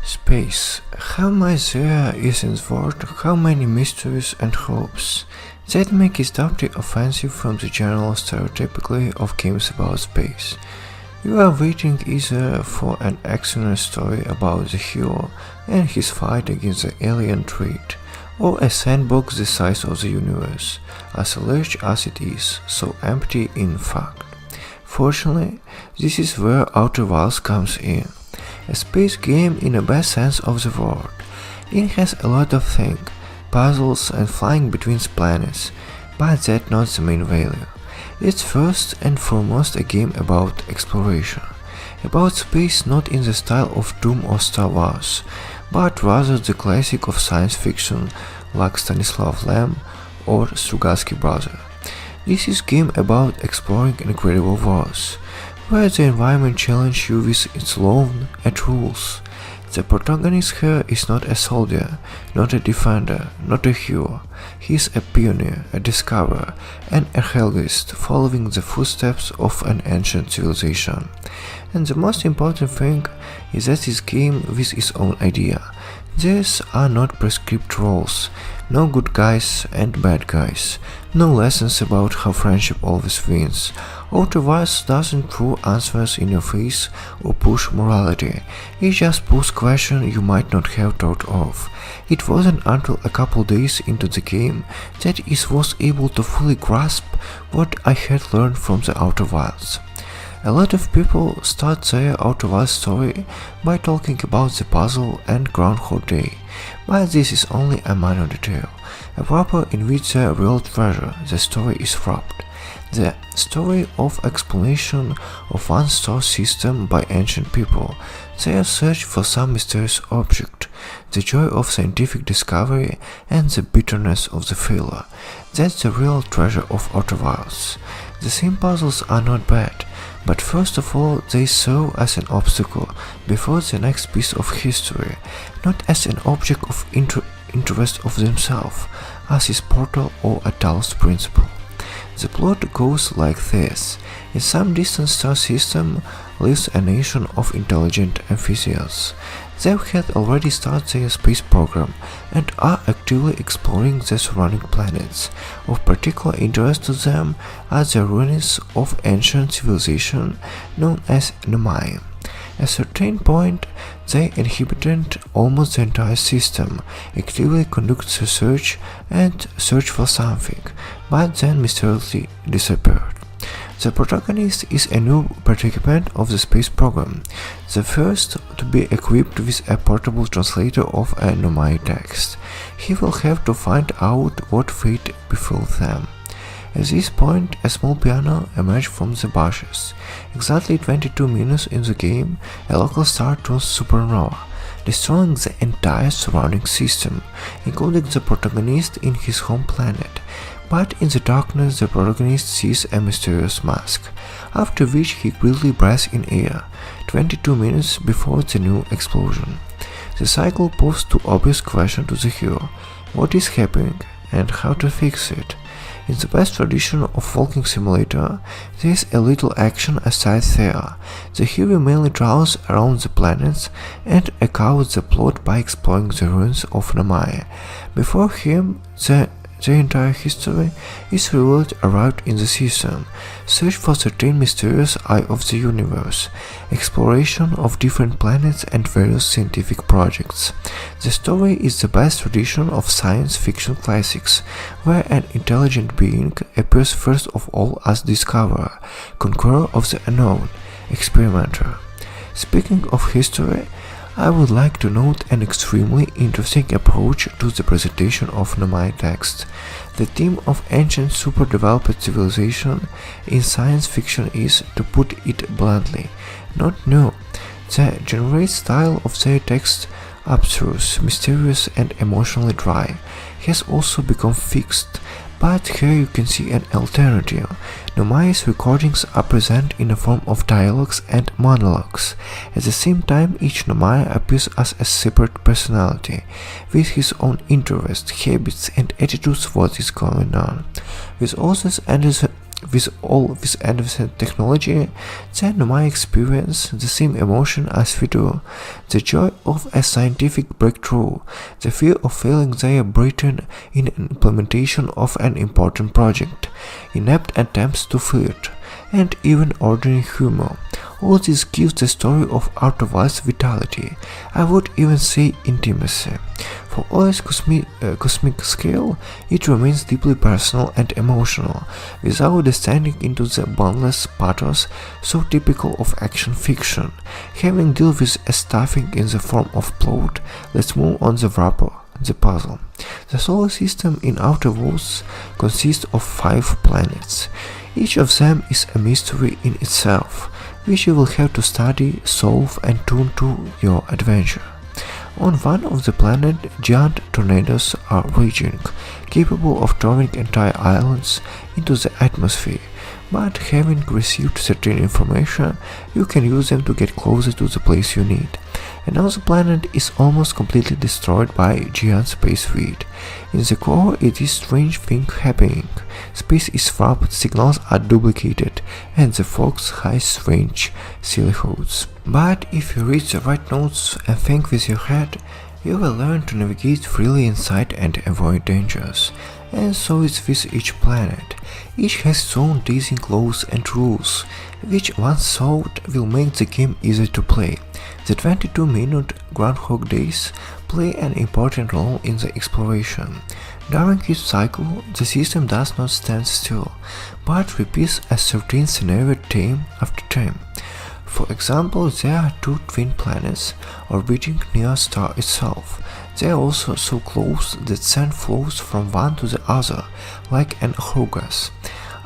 Space. How much there is in the world, how many mysteries and hopes. That make it doubly offensive from the general stereotypically of games about space. You are waiting either for an excellent story about the hero and his fight against the alien threat, or a sandbox the size of the universe, as large as it is, so empty in fact. Fortunately, this is where Outer Wilds comes in. A space game in the best sense of the word. It has a lot of things, puzzles and flying between planets, but that's not the main value. It's first and foremost a game about exploration, about space not in the style of Doom or Star Wars, but rather the classic of science fiction like Stanislav Lem or Strugatsky Brother. This is a game about exploring incredible worlds, where the environment challenges you with its laws and rules. The protagonist here is not a soldier, not a defender, not a hero. He is a pioneer, a discoverer, and a archaeologist following the footsteps of an ancient civilization. And the most important thing is that this game with its own idea. These are not prescribed roles, no good guys and bad guys, no lessons about how friendship always wins. Outer Wilds doesn't throw answers in your face or push morality, it just pulls questions you might not have thought of. It wasn't until a couple days into the game that I was able to fully grasp what I had learned from the Outer Wilds. A lot of people start their Outer Wilds story by talking about the puzzle and Groundhog Day, but this is only a minor detail, a wrapper in which the real treasure, the story, is wrapped. The story of exploration of one star system by ancient people, their search for some mysterious object, the joy of scientific discovery and the bitterness of the failure. That's the real treasure of Outer Wilds. The same puzzles are not bad, but first of all they serve as an obstacle before the next piece of history, not as an object of interest of themselves, as is Portal or a Talos principle. The plot goes like this. In some distant star system lives a nation of intelligent amphibians. They had already started their space program and are actively exploring the surrounding planets. Of particular interest to them are the ruins of ancient civilization known as Nomai. At a certain point, they inhabited almost the entire system, actively conduct research and search for something, but then mysteriously disappeared. The protagonist is a new participant of the space program, the first to be equipped with a portable translator of a Nomai text. He will have to find out what fate befell them. At this point, a small piano emerges from the bushes. Exactly 22 minutes in the game, a local star turns supernova, destroying the entire surrounding system, including the protagonist in his home planet. But in the darkness, the protagonist sees a mysterious mask, after which he quickly breathes in air, 22 minutes before the new explosion. The cycle poses two obvious questions to the hero: what is happening and how to fix it. In the best tradition of walking simulator, there is a little action aside there. The hero mainly travels around the planets and echoes the plot by exploring the ruins of Nomai. Before him, the entire history is revealed around in the system, search for certain mysterious eye of the universe, exploration of different planets and various scientific projects. The story is the best tradition of science fiction classics, where an intelligent being appears first of all as discoverer, conqueror of the unknown, experimenter. Speaking of history, I would like to note an extremely interesting approach to the presentation of Nomai text. The theme of ancient super-developed civilization in science fiction is, to put it bluntly, not new. The general style of their text, abstruse, mysterious and emotionally dry, has also become fixed, but here you can see an alternative. Nomai's recordings are present in the form of dialogues and monologues. At the same time, each Nomai appears as a separate personality, with his own interests, habits and attitudes what is going on. With all this with all this advanced technology, then my experience the same emotion as we do, the joy of a scientific breakthrough, the fear of failing their Britain in implementation of an important project, inept attempts to flirt, and even ordinary humor. All this gives the story of Outer Wilds vitality, I would even say intimacy. For all its cosmic scale, it remains deeply personal and emotional, without descending into the boundless pathos so typical of action fiction. Having dealt with a stuffing in the form of plot, let's move on the wrapper. The puzzle. The solar system in Outer Worlds consists of 5 planets. Each of them is a mystery in itself, which you will have to study, solve, and tune to your adventure. On one of the planets, giant tornadoes are raging, capable of throwing entire islands into the atmosphere, but having received certain information, you can use them to get closer to the place you need. Another planet is almost completely destroyed by giant space weed. In the core, it is strange thing happening. Space is warped, signals are duplicated, and the fox has strange silhouettes. But if you read the right notes and think with your head, you will learn to navigate freely inside and avoid dangers. And so it's with each planet. Each has its own teasing laws and rules, which once thought will make the game easier to play. The 22-minute Groundhog Days play an important role in the exploration. During its cycle, the system does not stand still, but repeats a certain scenario time after time. For example, there are 2 twin planets orbiting near a star itself. They are also so close that sand flows from one to the other, like an hourglass.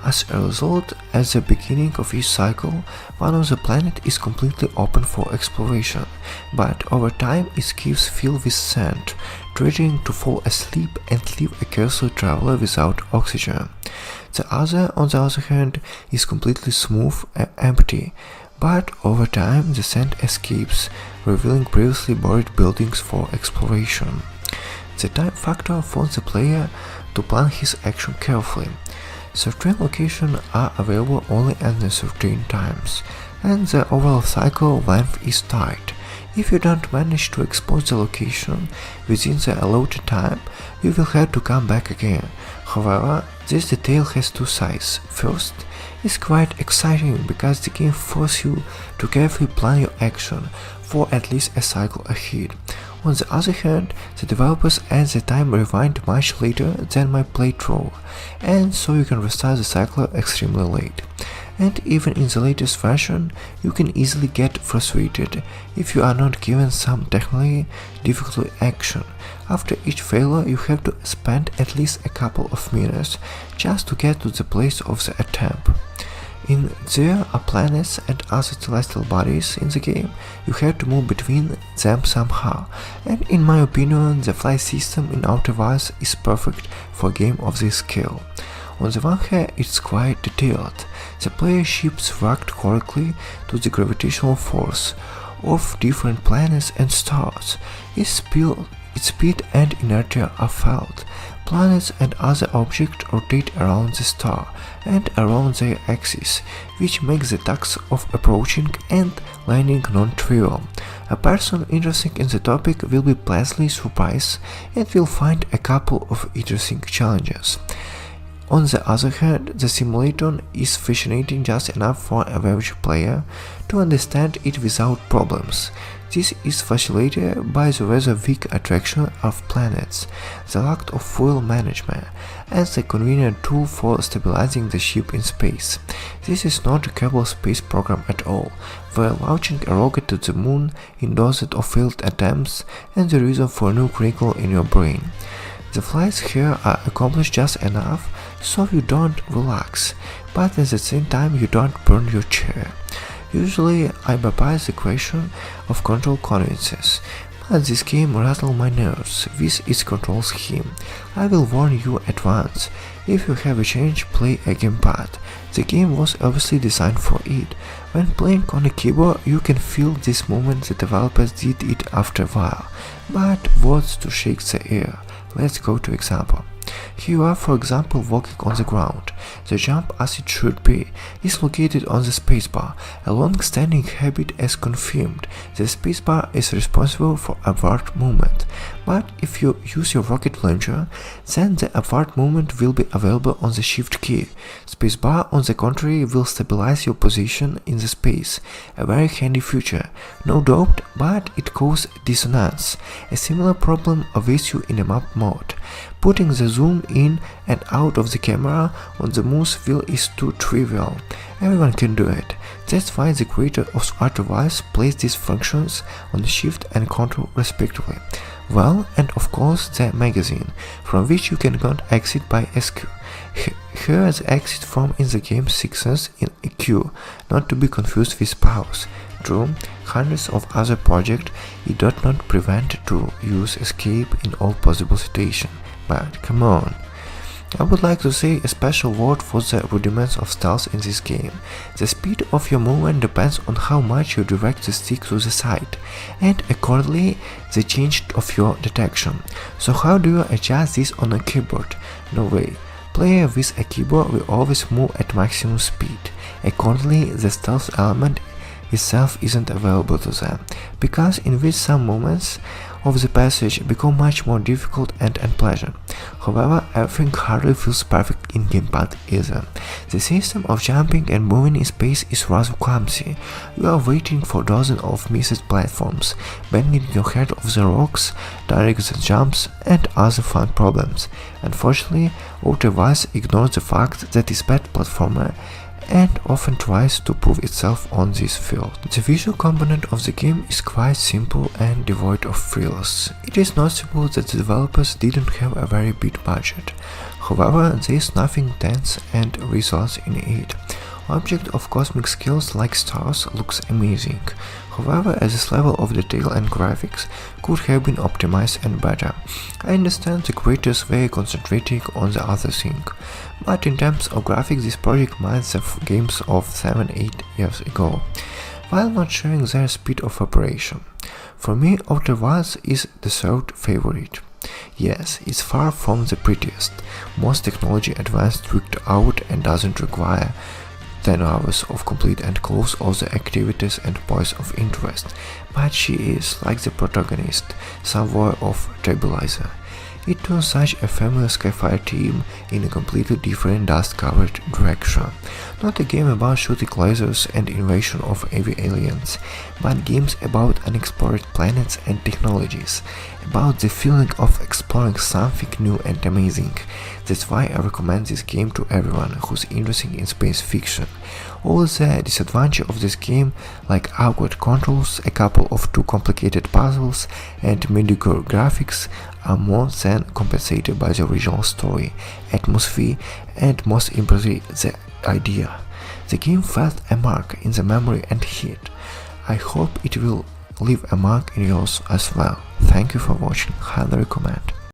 As a result, at the beginning of each cycle, one of the planets is completely open for exploration, but over time its caves fill with sand, threatening to fall asleep and leave a careless traveler without oxygen. The other, on the other hand, is completely smooth and empty, but over time the sand escapes, revealing previously buried buildings for exploration. The time factor forces the player to plan his action carefully. Certain locations are available only at certain times, and the overall cycle length is tight. If you don't manage to explore the location within the allotted time, you will have to come back again. However, this detail has 2 sides. First, it's quite exciting because the game forces you to carefully plan your action for at least a cycle ahead. On the other hand, the developers add the time rewind much later than my playthrough, and so you can restart the cycle extremely late. And even in the latest version, you can easily get frustrated if you are not given some technically difficult action. After each failure, you have to spend at least a couple of minutes just to get to the place of the attempt. There are planets and other celestial bodies in the game. You have to move between them somehow, and in my opinion, the flight system in Outer Wilds is perfect for a game of this scale. On the one hand, it's quite detailed. The player ships react correctly to the gravitational force of different planets and stars. Its speed and inertia are felt. Planets and other objects rotate around the star and around their axis, which makes the task of approaching and landing non-trivial. A person interested in the topic will be pleasantly surprised and will find a couple of interesting challenges. On the other hand, the simulator is fascinating just enough for a average player to understand it without problems. This is facilitated by the rather weak attraction of planets, the lack of fuel management, and the convenient tool for stabilizing the ship in space. This is not a Kerbal Space Program at all, where launching a rocket to the moon in dozens of failed attempts and the reason for a new crinkle in your brain. The flights here are accomplished just enough so you don't relax, but at the same time you don't burn your chair. Usually I bypass the question of control conveniences, but this game rattled my nerves with its control scheme. I will warn you at once, if you have a change, play a gamepad. The game was obviously designed for it. When playing on a keyboard, you can feel this moment the developers did it after a while, but words to shake the air. Let's go to example. Here you are, for example, walking on the ground. The jump, as it should be, is located on the spacebar, a long-standing habit as confirmed. The spacebar is responsible for upward movement, but if you use your rocket launcher, then the upward movement will be available on the shift key. Spacebar, on the contrary, will stabilize your position in the space, a very handy feature, no doubt, but it causes dissonance. A similar problem awaits you in a map mode. Putting the zoom in and out of the camera on the mouse wheel is too trivial. Everyone can do it. That's why the creator of Outer Wilds placed these functions on Shift and Ctrl respectively. Well, and of course the magazine, from which you can exit by SQ. Here the exit from in the game sequence in a queue, not to be confused with pause. True, hundreds of other projects it does not prevent to use escape in all possible situations, but come on. I would like to say a special word for the rudiments of stealth in this game. The speed of your movement depends on how much you direct the stick to the side, and accordingly the change of your detection. So how do you adjust this on a keyboard? No way. Player with a keyboard will always move at maximum speed. Accordingly, the stealth element itself isn't available to them, because in which some moments of the passage become much more difficult and unpleasant. However, everything hardly feels perfect in gamepad either. The system of jumping and moving in space is rather clumsy. You are waiting for dozens of missed platforms, banging your head off the rocks, during the jumps, and other fun problems. Unfortunately, Outer Wilds ignores the fact that it's a bad platformer and often tries to prove itself on this field. The visual component of the game is quite simple and devoid of frills. It is noticeable that the developers didn't have a very big budget. However, there is nothing tense and results in it. Object of cosmic scales like stars looks amazing. However, as this level of detail and graphics could have been optimized and better. I understand the creators very concentrating on the other thing, but in terms of graphics this project minds the games of 7-8 years ago, while not sharing their speed of operation. For me, Outer Wilds is the third favorite. Yes, it's far from the prettiest, most technology advanced tricked out and doesn't require 10 hours of complete and close all the activities and points of interest, but she is, like the protagonist, somewhere of Trailblazer. It turns such a familiar Skyfire team in a completely different dust-covered direction. Not a game about shooting lasers and invasion of heavy aliens, but games about unexplored planets and technologies, about the feeling of exploring something new and amazing. That's why I recommend this game to everyone who's interested in space fiction. All the disadvantages of this game, like awkward controls, a couple of too complicated puzzles, and mediocre graphics, are more than compensated by the original story, atmosphere, and most importantly, the idea. The game felt a mark in the memory and hit. I hope it will leave a mark in yours as well. Thank you for watching, highly recommend.